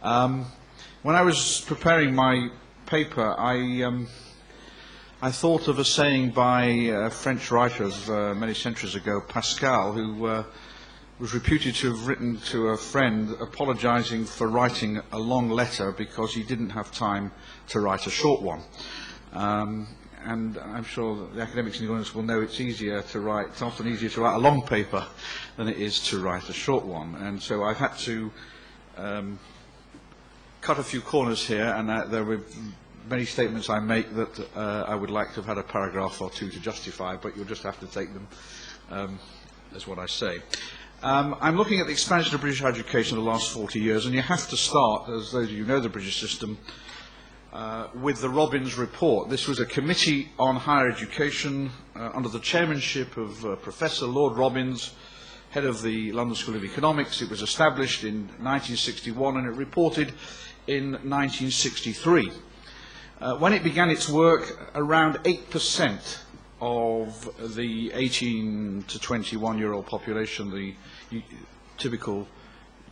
When I was preparing my paper, I thought of a saying by a French writer many centuries ago, Pascal, who was reputed to have written to a friend apologizing for writing a long letter because he didn't have time to write a short one. And I'm sure that the academics in the audience will know it's often easier to write a long paper than it is to write a short one. And so I've had to cut a few corners here, and there were many statements I make that I would like to have had a paragraph or two to justify, but you'll just have to take them as what I say. I'm looking at the expansion of British education in the last 40 years, and you have to start, as those of you who know the British system, with the Robbins report. This was a committee on higher education under the chairmanship of Professor Lord Robbins, head of the London School of Economics. It was established in 1961 and it reported in 1963. When it began its work, around 8% of the 18 to 21-year-old population, the typical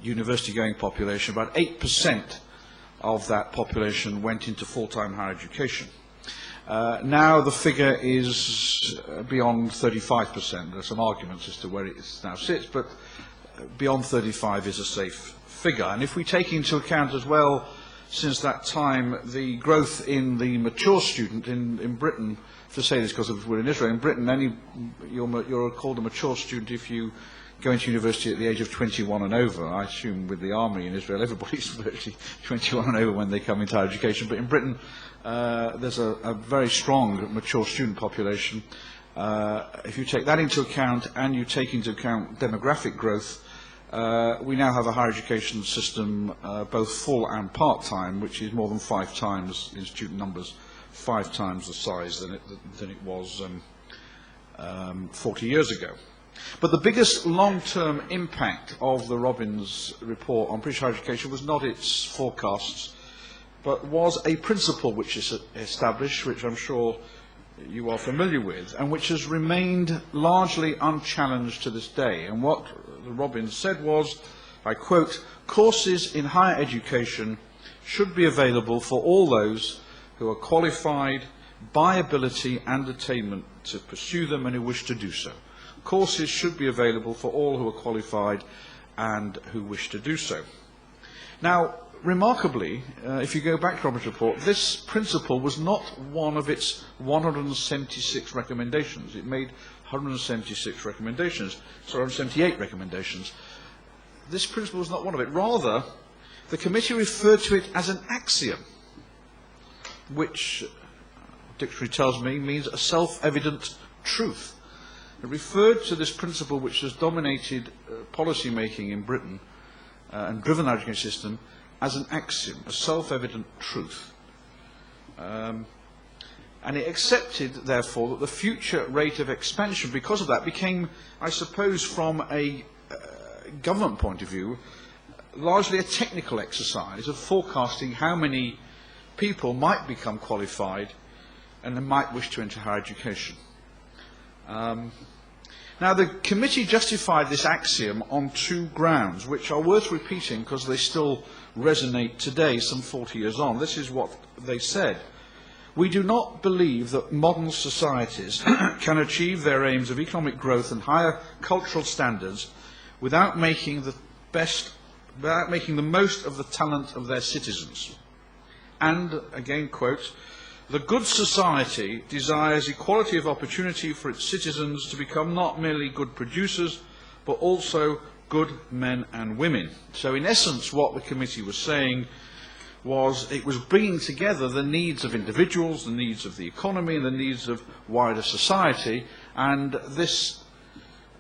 university-going population, about 8% of that population went into full-time higher education. Now the figure is beyond 35%. There are some arguments as to where it now sits, but beyond 35 is a safe figure. And if we take into account as well, since that time, the growth in the mature student in Britain, to say this because we're in Israel, in Britain, you're called a mature student if you go into university at the age of 21 and over. I assume with the army in Israel, everybody's virtually 21 and over when they come into higher education. But in Britain, there's a very strong mature student population. If you take that into account and you take into account demographic growth, we now have a higher education system, both full and part-time, which is more than 5 times in student numbers, 5 times the size than it was 40 years ago. But the biggest long-term impact of the Robbins report on British higher education was not its forecasts, but was a principle which is established, which I'm sure you are familiar with, and which has remained largely unchallenged to this day. And what the Robbins said was, I quote, "Courses in higher education should be available for all those who are qualified by ability and attainment to pursue them and who wish to do so." Courses should be available for all who are qualified and who wish to do so. Now, remarkably, if you go back to Robbins' report, this principle was not one of its 176 recommendations. It made 176 recommendations, sorry, 178 recommendations. This principle was not one of it. Rather, the committee referred to it as an axiom, which, dictionary tells me, means a self-evident truth. It referred to this principle which has dominated policy making in Britain and driven the education system as an axiom, a self-evident truth. And it accepted, therefore, that the future rate of expansion, because of that, became, I suppose, from a government point of view, largely a technical exercise of forecasting how many people might become qualified and might wish to enter higher education. Now, the committee justified this axiom on 2 grounds, which are worth repeating because they still resonate today, some 40 years on. This is what they said. "We do not believe that modern societies can achieve their aims of economic growth and higher cultural standards without making the most of the talent of their citizens." And, again, quote, "The good society desires equality of opportunity for its citizens to become not merely good producers, but also good men and women." So in essence, what the committee was saying was it was bringing together the needs of individuals, the needs of the economy, and the needs of wider society, and this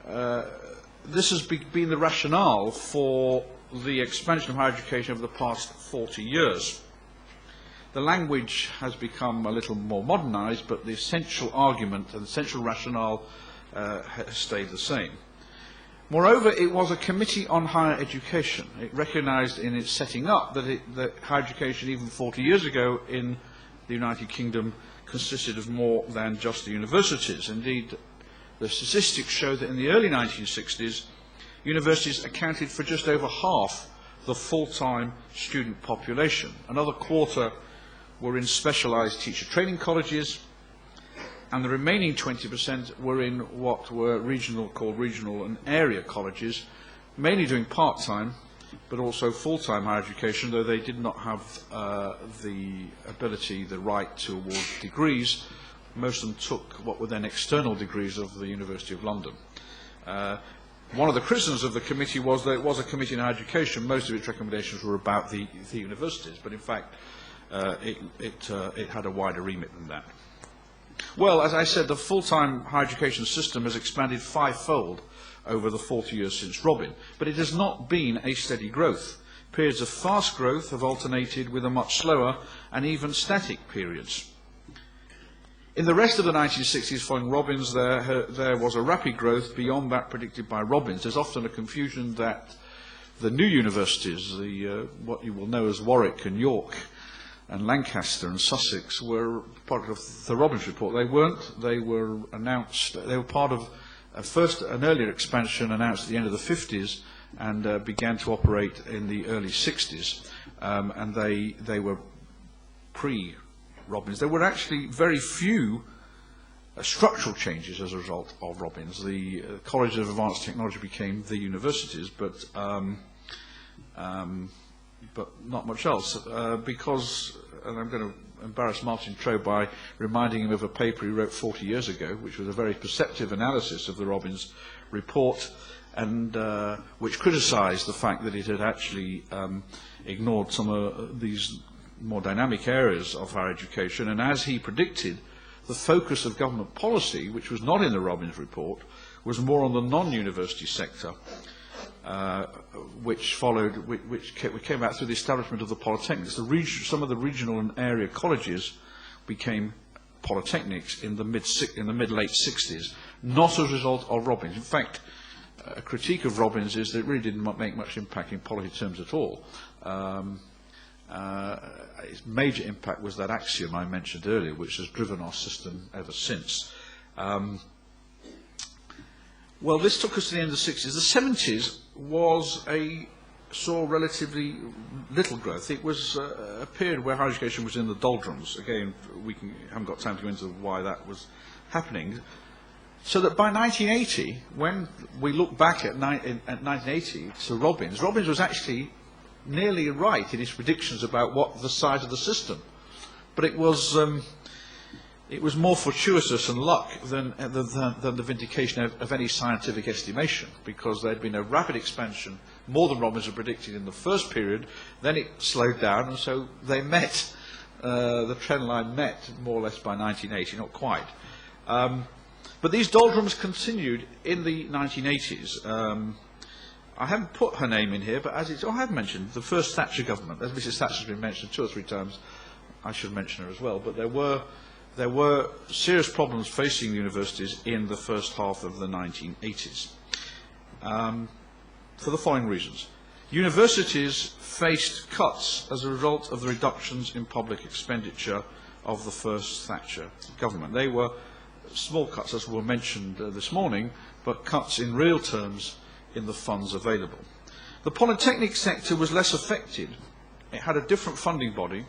has been the rationale for the expansion of higher education over the past 40 years. The language has become a little more modernized, but the essential argument and the essential rationale has stayed the same. Moreover, it was a committee on higher education. It recognized in its setting up that higher education, even 40 years ago in the United Kingdom, consisted of more than just the universities. Indeed, the statistics show that in the early 1960s, universities accounted for just over half the full-time student population. Another quarter were in specialised teacher training colleges, and the remaining 20% were in what were called regional and area colleges, mainly doing part-time, but also full-time higher education, though they did not have the ability, the right to award degrees. Most of them took what were then external degrees of the University of London. One of the criticisms of the committee was that it was a committee on higher education. Most of its recommendations were about the universities, but in fact it had a wider remit than that. Well, as I said, the full-time higher education system has expanded fivefold over the 40 years since Robin, but it has not been a steady growth. Periods of fast growth have alternated with a much slower and even static periods. In the rest of the 1960s following Robbins, there was a rapid growth beyond that predicted by Robbins. There's often a confusion that the new universities, what you will know as Warwick and York and Lancaster and Sussex, were part of the Robbins report. They weren't. They were announced. They were part of an earlier expansion announced at the end of the 50s and began to operate in the early 60s. And they were pre-Robbins. There were actually very few structural changes as a result of Robbins. The College of Advanced Technology became the universities, but not much else, because, and I'm going to embarrass Martin Troe by reminding him of a paper he wrote 40 years ago, which was a very perceptive analysis of the Robbins report, and which criticised the fact that it had actually ignored some of these more dynamic areas of higher education, and as he predicted, the focus of government policy, which was not in the Robbins report, was more on the non-university sector, which came about through the establishment of the polytechnics. Some of the regional and area colleges became polytechnics in the mid-late 60s, not as a result of Robbins. In fact, a critique of Robbins is that it really didn't make much impact in policy terms at all. Its major impact was that axiom I mentioned earlier, which has driven our system ever since. Well, this took us to the end of the 60s. The 70s saw relatively little growth. It was a period where higher education was in the doldrums. Again, haven't got time to go into why that was happening. So that by 1980, when we look back at 1980 to Robbins was actually nearly right in his predictions about what the size of the system. But it was more fortuitous and luck than the vindication of any scientific estimation, because there had been a rapid expansion, more than Robbins had predicted in the first period. Then it slowed down, and so they met, the trend line met more or less by 1980, not quite. But these doldrums continued in the 1980s. I haven't put her name in here, but I have mentioned the first Thatcher government. As Mrs. Thatcher has been mentioned 2 or 3 times, I should mention her as well. But there were serious problems facing the universities in the first half of the 1980s for the following reasons. Universities faced cuts as a result of the reductions in public expenditure of the first Thatcher government. They were small cuts, as were mentioned this morning, but cuts in real terms in the funds available. The polytechnic sector was less affected. It had a different funding body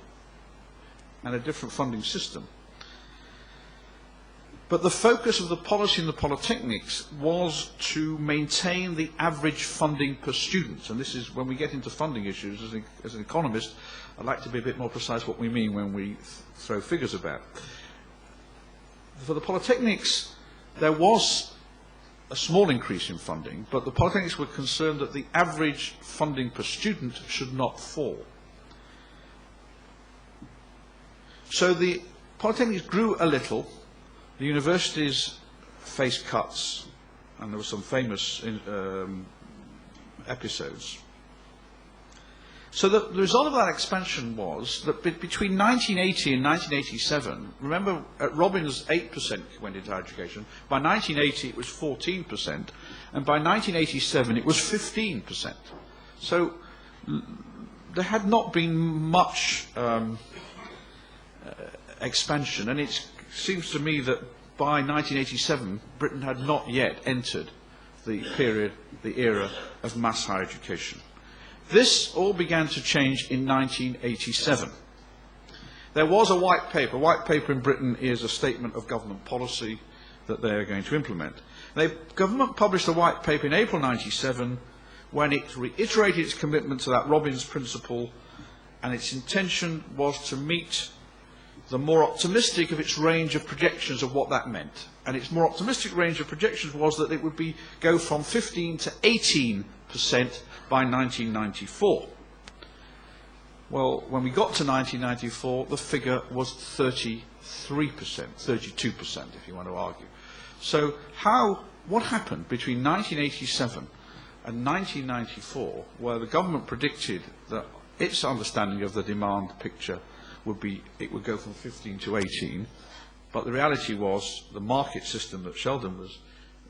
and a different funding system. But the focus of the policy in the polytechnics was to maintain the average funding per student. And this is, when we get into funding issues, as an economist, I'd like to be a bit more precise what we mean when we throw figures about. For the polytechnics, there was a small increase in funding, but the polytechnics were concerned that the average funding per student should not fall. So the polytechnics grew a little. The universities faced cuts, and there were some famous episodes. So the result of that expansion was that between 1980 and 1987, remember at Robbins 8% went into higher education, by 1980 it was 14%, and by 1987 it was 15%. So there had not been much expansion, and it seems to me that by 1987 Britain had not yet entered the era of mass higher education. This all began to change in 1987. There was a white paper. A white paper in Britain is a statement of government policy that they are going to implement. The government published a white paper in April 1997 when it reiterated its commitment to that Robbins principle, and its intention was to meet the more optimistic of its range of projections of what that meant. And its more optimistic range of projections was that it would go from 15 to 18% by 1994. Well, when we got to 1994, the figure was 33%, 32%, if you want to argue. So what happened between 1987 and 1994, where the government predicted that its understanding of the demand picture would be, it would go from 15 to 18, but the reality was the market system that Sheldon was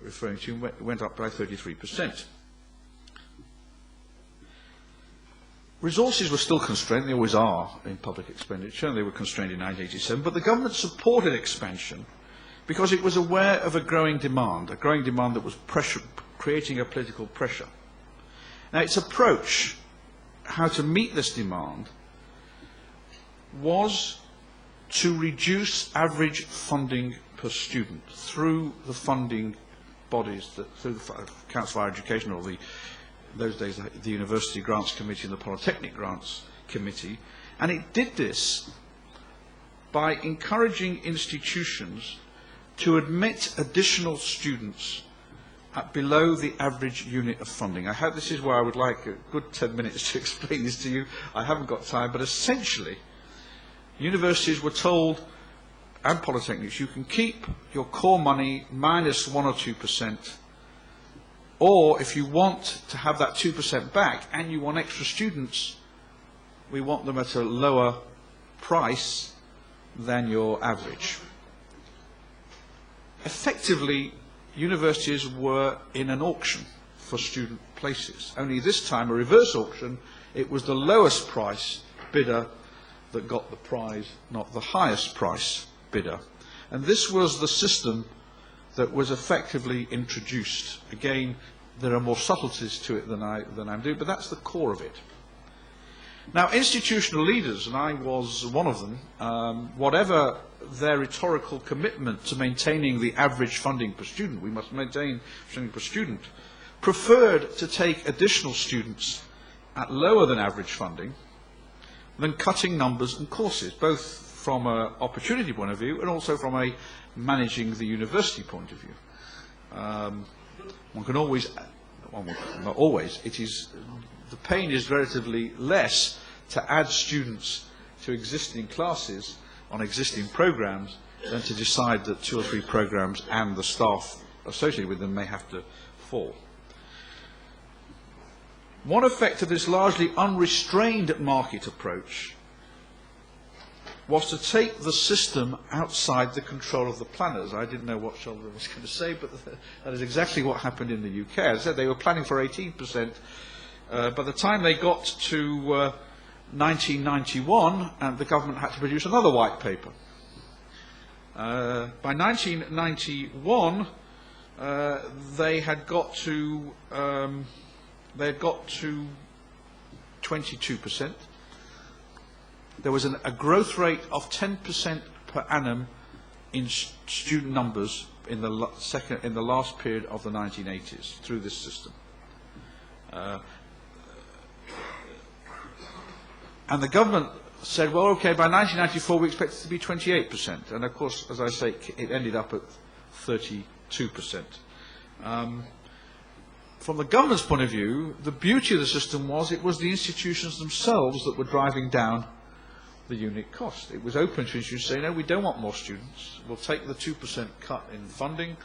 referring to went up by 33%. Resources were still constrained, they always are in public expenditure, and they were constrained in 1987, but the government supported expansion because it was aware of a growing demand that was creating a political pressure. Now, its approach, how to meet this demand, was to reduce average funding per student through the funding bodies, through the Council for Higher Education, or those days the University Grants Committee and the Polytechnic Grants Committee, and it did this by encouraging institutions to admit additional students at below the average unit of funding. I hope this is where I would like a good 10 minutes to explain this to you. I haven't got time, but essentially, universities were told, and polytechnics, you can keep your core money minus 1 or 2%, or if you want to have that 2% back and you want extra students, we want them at a lower price than your average. Effectively, universities were in an auction for student places. Only this time, a reverse auction, it was the lowest price bidder that got the prize, not the highest price bidder. And this was the system that was effectively introduced. Again, there are more subtleties to it than I'm doing, but that's the core of it. Now, institutional leaders, and I was one of them, whatever their rhetorical commitment to maintaining the average funding per student, we must maintain funding per student, preferred to take additional students at lower than average funding than cutting numbers and courses, both from an opportunity point of view and also from a managing the university point of view. One can always, not always, the pain is relatively less to add students to existing classes on existing programs than to decide that 2 or 3 programs and the staff associated with them may have to fall. One effect of this largely unrestrained market approach was to take the system outside the control of the planners. I didn't know what Sheldon was going to say, but that is exactly what happened in the UK. As I said, they were planning for 18%. By the time they got to 1991, the government had to produce another white paper. By 1991, they had got to 22%. There was a growth rate of 10% per annum in student numbers in the last period of the 1980s through this system. And the government said, well, okay, by 1994 we expect it to be 28%. And of course, as I say, it ended up at 32%. From the government's point of view, the beauty of the system was it was the institutions themselves that were driving down the unit cost. It was open to institutions saying, no, we don't want more students. We'll take the 2% cut in funding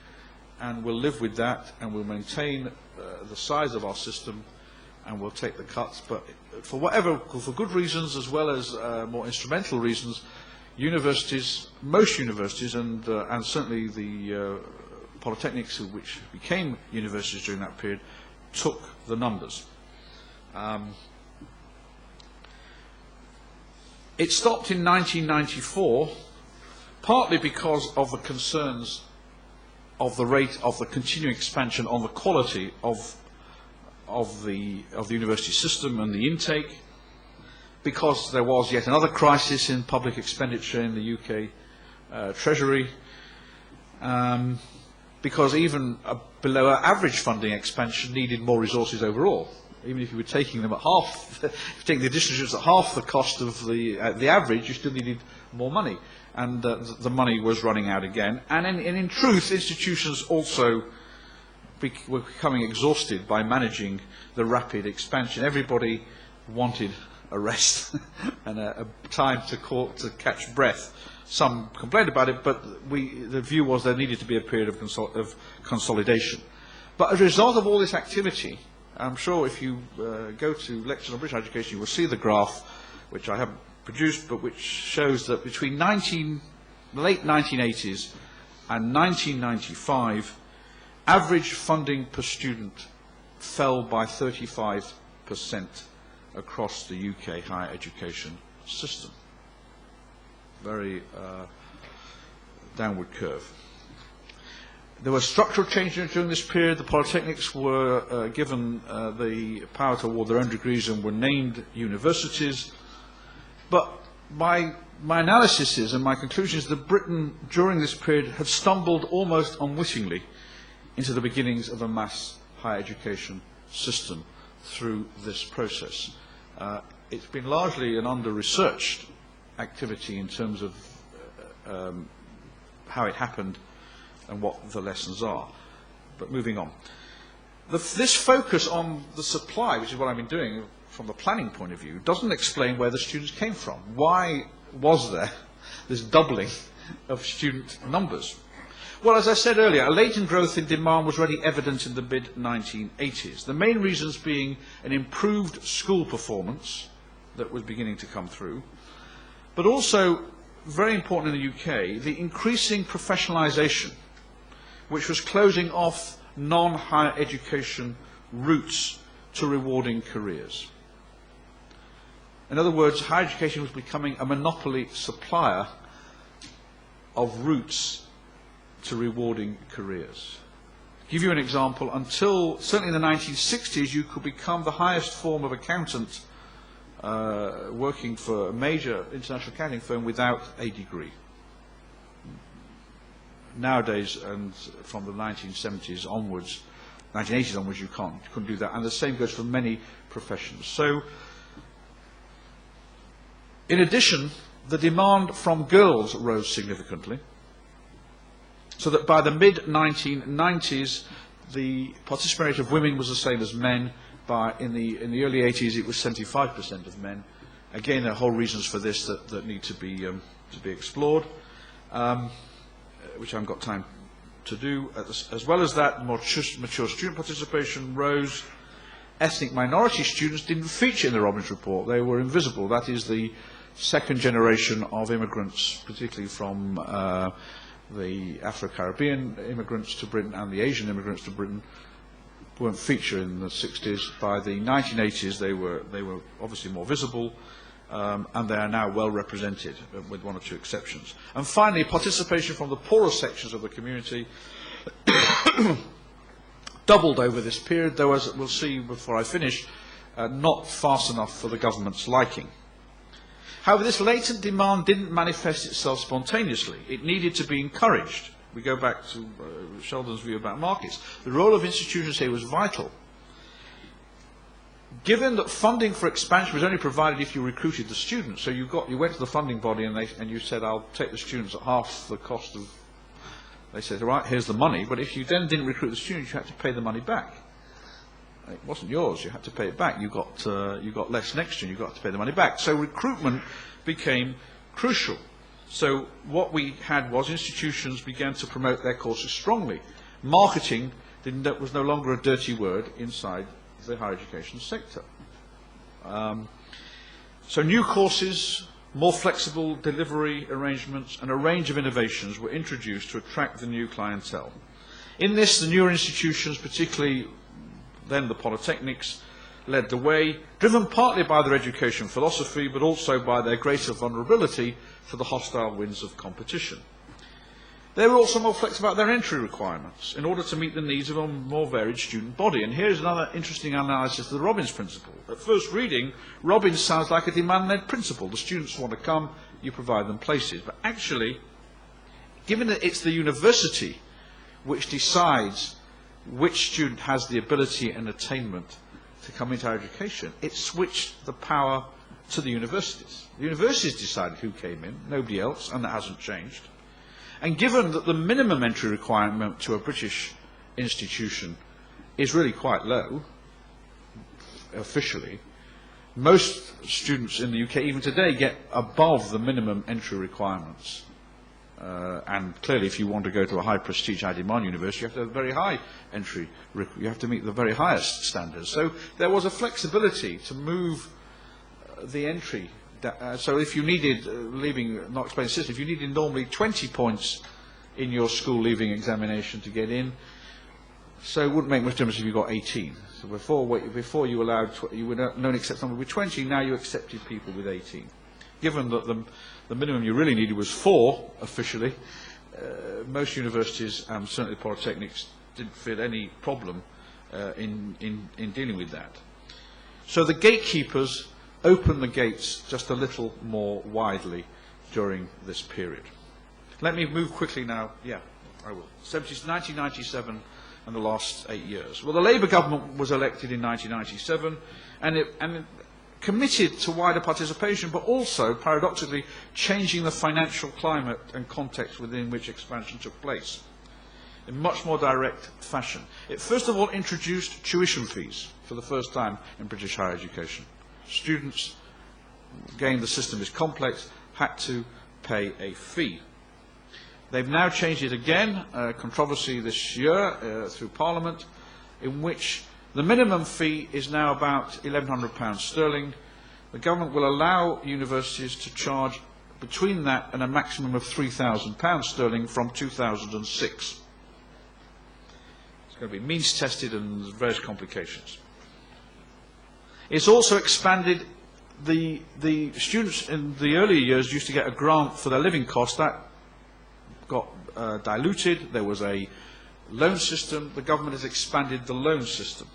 and we'll live with that and we'll maintain the size of our system and we'll take the cuts. But for good reasons as well as more instrumental reasons, universities, most universities, and certainly the polytechnics, which became universities during that period, took the numbers. It stopped in 1994, partly because of the concerns of the rate of the continuing expansion on the quality of of the university system and the intake, because there was yet another crisis in public expenditure in the UK Treasury, because even below average funding expansion needed more resources overall. Even if you were taking them at half, taking the additional students at half the cost of the average, you still needed more money. And the money was running out again. And in truth, institutions also were becoming exhausted by managing the rapid expansion. Everybody wanted a rest and a time to catch breath. Some complained about it, but the view was there needed to be a period of consolidation. But as a result of all this activity, I'm sure if you go to lectures on British education, you will see the graph, which I haven't produced, but which shows that between the late 1980s and 1995, average funding per student fell by 35% across the UK higher education system. Very downward curve. There were structural changes during this period. The polytechnics were given the power to award their own degrees and were named universities. But my analysis is, and my conclusion is, that Britain during this period had stumbled almost unwittingly into the beginnings of a mass higher education system through this process. It's been largely an under-researched activity in terms of how it happened and what the lessons are. But moving on. This focus on the supply, which is what I've been doing from the planning point of view, doesn't explain where the students came from. Why was there this doubling of student numbers? Well, as I said earlier, a latent growth in demand was already evident in the mid-1980s. The main reasons being an improved school performance that was beginning to come through, but also, very important in the UK, the increasing professionalisation, which was closing off non-higher education routes to rewarding careers. In other words, higher education was becoming a monopoly supplier of routes to rewarding careers. To give you an example, until certainly in the 1960s, you could become the highest form of accountant working for a major international accounting firm without a degree. Nowadays, and from the 1970s onwards, 1980s onwards, you couldn't do that. And the same goes for many professions. So, in addition, the demand from girls rose significantly, so that by the mid-1990s, the participation rate of women was the same as men. In the early 80s, it was 75% of men. Again, there are whole reasons for this that need to be explored, which I haven't got time to do. As well as that, mature student participation rose. Ethnic minority students didn't feature in the Robbins report. They were invisible. That is the second generation of immigrants, particularly from the Afro-Caribbean immigrants to Britain and the Asian immigrants to Britain, weren't featured in the 60s. By the 1980s, they were obviously more visible, and they are now well represented, with one or two exceptions. And finally, participation from the poorer sections of the community doubled over this period, though, as we'll see before I finish, not fast enough for the government's liking. However, this latent demand didn't manifest itself spontaneously. It needed to be encouraged. We go back to Sheldon's view about markets. The role of institutions here was vital. Given that funding for expansion was only provided if you recruited the students, so you went to the funding body and you said, I'll take the students at half the cost of, they said, all right, here's the money, but if you then didn't recruit the students, you had to pay the money back. It wasn't yours, you had to pay it back. You got less next year, you got to pay the money back. So recruitment became crucial. So what we had was institutions began to promote their courses strongly. Marketing was no longer a dirty word inside the higher education sector. So new courses, more flexible delivery arrangements, and a range of innovations were introduced to attract the new clientele. In this, the newer institutions, particularly then the polytechnics, led the way, driven partly by their education philosophy, but also by their greater vulnerability to the hostile winds of competition. They were also more flexible about their entry requirements in order to meet the needs of a more varied student body. And here's another interesting analysis of the Robbins principle. At first reading, Robbins sounds like a demand-led principle. The students want to come, you provide them places. But actually, given that it's the university which decides which student has the ability and attainment to come into higher education, it switched the power to the universities. The universities decided who came in, nobody else, and that hasn't changed. And given that the minimum entry requirement to a British institution is really quite low, officially, most students in the UK, even today, get above the minimum entry requirements. And clearly, if you want to go to a high prestige, high demand university, you have to have a very high entry. You have to meet the very highest standards. So there was a flexibility to move the entry. So if you needed, not explaining the system, if you needed normally 20 points in your school leaving examination to get in, so it wouldn't make much difference if you got 18. So before you allowed, you would only accept someone with 20, now you accepted people with 18. Given that the minimum you really needed was 4, officially, most universities, and certainly polytechnics, didn't feel any problem in dealing with that. So the gatekeepers opened the gates just a little more widely during this period. Let me move quickly now. Yeah, I will. 1997 and the last 8 years. Well, the Labour government was elected in 1997, and it committed to wider participation, but also, paradoxically, changing the financial climate and context within which expansion took place in much more direct fashion. It first of all introduced tuition fees for the first time in British higher education. Students, again the system is complex, had to pay a fee. They've now changed it again, controversy this year through Parliament, in which the minimum fee is now about £1,100 sterling. The government will allow universities to charge between that and a maximum of £3,000 sterling from 2006. It's going to be means tested and there's various complications. It's also expanded the students in the earlier years used to get a grant for their living costs. That got diluted. There was a loan system. The government has expanded the loan system.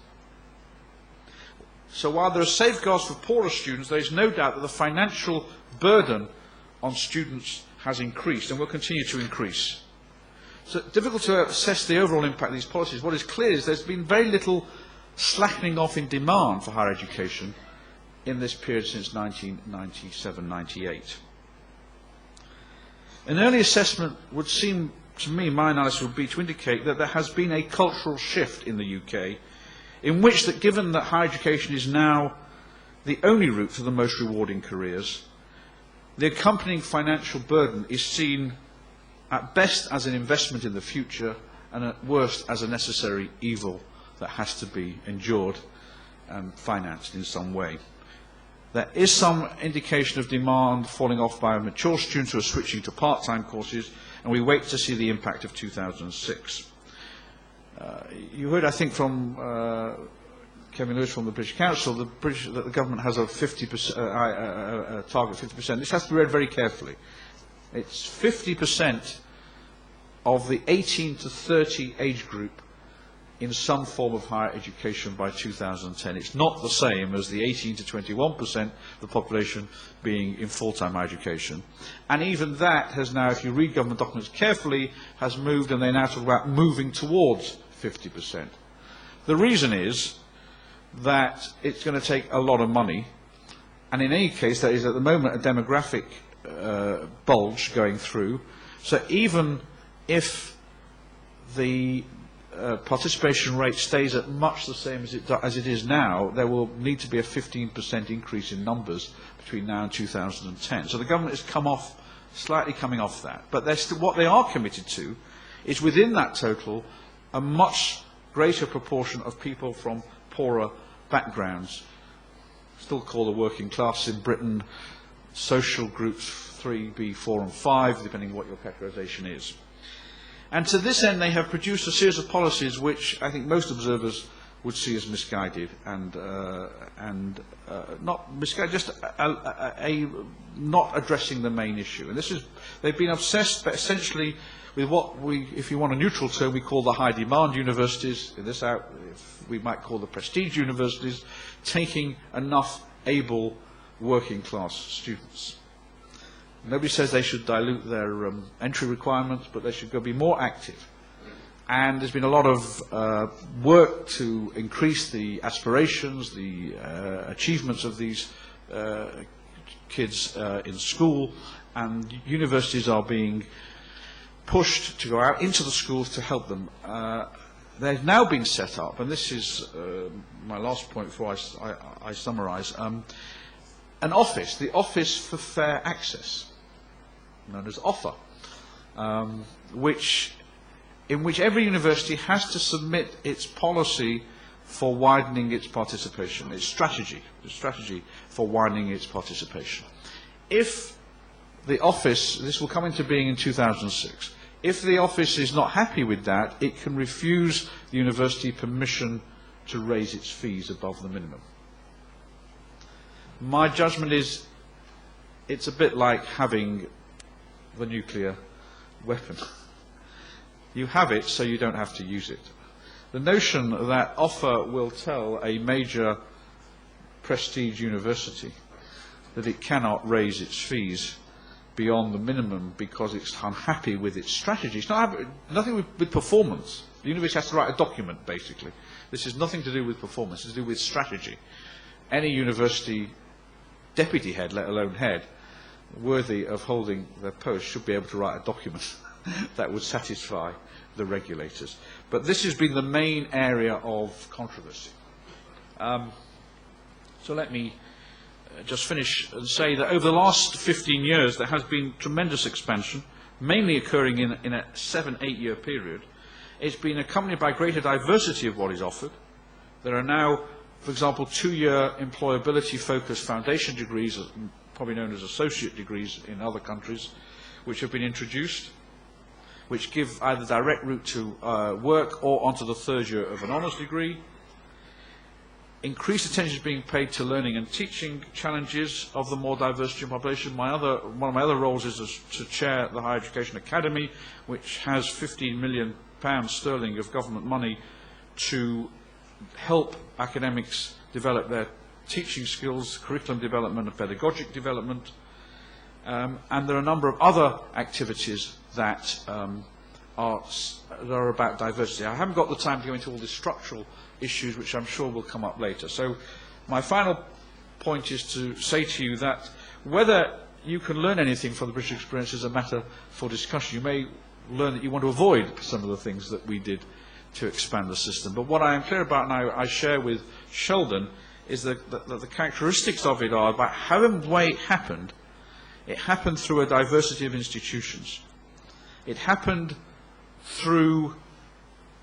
So while there are safeguards for poorer students, there is no doubt that the financial burden on students has increased and will continue to increase. So it's difficult to assess the overall impact of these policies. What is clear is there's been very little slackening off in demand for higher education in this period since 1997-98. An early assessment would seem to me, my analysis would be to indicate that there has been a cultural shift in the UK in which that given that higher education is now the only route to the most rewarding careers, the accompanying financial burden is seen at best as an investment in the future and at worst as a necessary evil that has to be endured and financed in some way. There is some indication of demand falling off by mature students who are switching to part-time courses, and we wait to see the impact of 2006. You heard, I think, from Kevin Lewis from the British Council that the government has a 50% target of 50%. This has to be read very carefully. It's 50% of the 18 to 30 age group in some form of higher education by 2010. It's not the same as the 18 to 21% of the population being in full-time higher education. And even that has now, if you read government documents carefully, has moved, and they now talk about moving towards 50%. The reason is that it's going to take a lot of money, and in any case there is at the moment a demographic bulge going through, so even if the participation rate stays at much the same as it is now, there will need to be a 15% increase in numbers between now and 2010. So the government has slightly coming off that. But what they are committed to is within that total a much greater proportion of people from poorer backgrounds, still called the working class in Britain, social groups 3B, 4 and 5, depending on what your categorisation is. And to this end, they have produced a series of policies which I think most observers would see as misguided and not misguided, just not addressing the main issue. And they've been obsessed, but essentially, with what we, if you want a neutral term, we call the high demand universities. We might call the prestige universities, taking enough able working class students. Nobody says they should dilute their entry requirements, but they should go be more active. And there's been a lot of work to increase the aspirations, the achievements of these kids in school, and universities are being pushed to go out into the schools to help them. They've now been set up, and this is my last point before I summarise, an office, the Office for Fair Access, known as OFFA, in which every university has to submit its policy for widening its participation, its strategy for widening its participation. If the office, this will come into being in 2006, if the office is not happy with that, it can refuse the university permission to raise its fees above the minimum. My judgment is it's a bit like having the nuclear weapon. You have it so you don't have to use it. The notion that OFFA will tell a major prestige university that it cannot raise its fees beyond the minimum because it's unhappy with its strategy. It's not nothing with performance. The university has to write a document, basically. This has nothing to do with performance. It's to do with strategy. Any university deputy head, let alone head, worthy of holding their post should be able to write a document that would satisfy the regulators. But this has been the main area of controversy. So let me just finish and say that over the last 15 years there has been tremendous expansion, mainly occurring in a 7-8 year period. It's been accompanied by greater diversity of what is offered. There are now, for example, 2-year employability-focused foundation degrees, probably known as associate degrees in other countries, which have been introduced, which give either direct route to work or onto the 3rd year of an honours degree. Increased attention is being paid to learning and teaching challenges of the more diverse student population. One of my other roles is to chair the Higher Education Academy, which has £15 million of government money to help academics develop their teaching skills, curriculum development and pedagogic development. And there are a number of other activities that are about diversity. I haven't got the time to go into all the structural issues, which I'm sure will come up later. So my final point is to say to you that whether you can learn anything from the British experience is a matter for discussion. You may learn that you want to avoid some of the things that we did to expand the system. But what I am clear about, and I share with Sheldon, is that the characteristics of it are about how the way it happened through a diversity of institutions. It happened through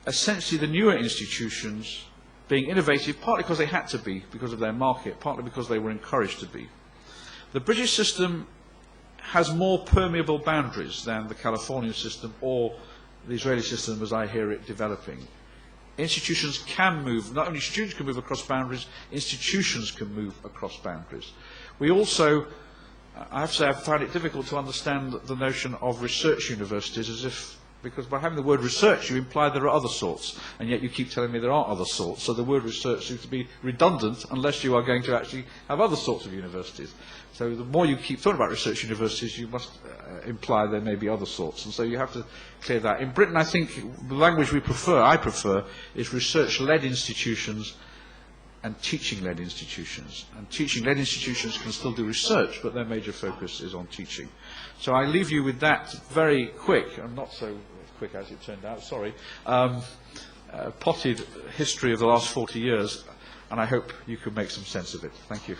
essentially the newer institutions being innovative, partly because they had to be, because of their market, partly because they were encouraged to be. The British system has more permeable boundaries than the Californian system or the Israeli system as I hear it developing. Institutions can move, not only students can move across boundaries, institutions can move across boundaries. We also, I have to say, I find it difficult to understand the notion of research universities as if, because by having the word research you imply there are other sorts, and yet you keep telling me there are other sorts, so the word research seems to be redundant unless you are going to actually have other sorts of universities. So the more you keep talking about research universities, you must imply there may be other sorts, and so you have to clear that. In Britain, I think the language I prefer, is research-led institutions and teaching-led institutions. And teaching-led institutions can still do research, but their major focus is on teaching. So I leave you with that very quick, and not so quick as it turned out, sorry, potted history of the last 40 years, and I hope you can make some sense of it. Thank you.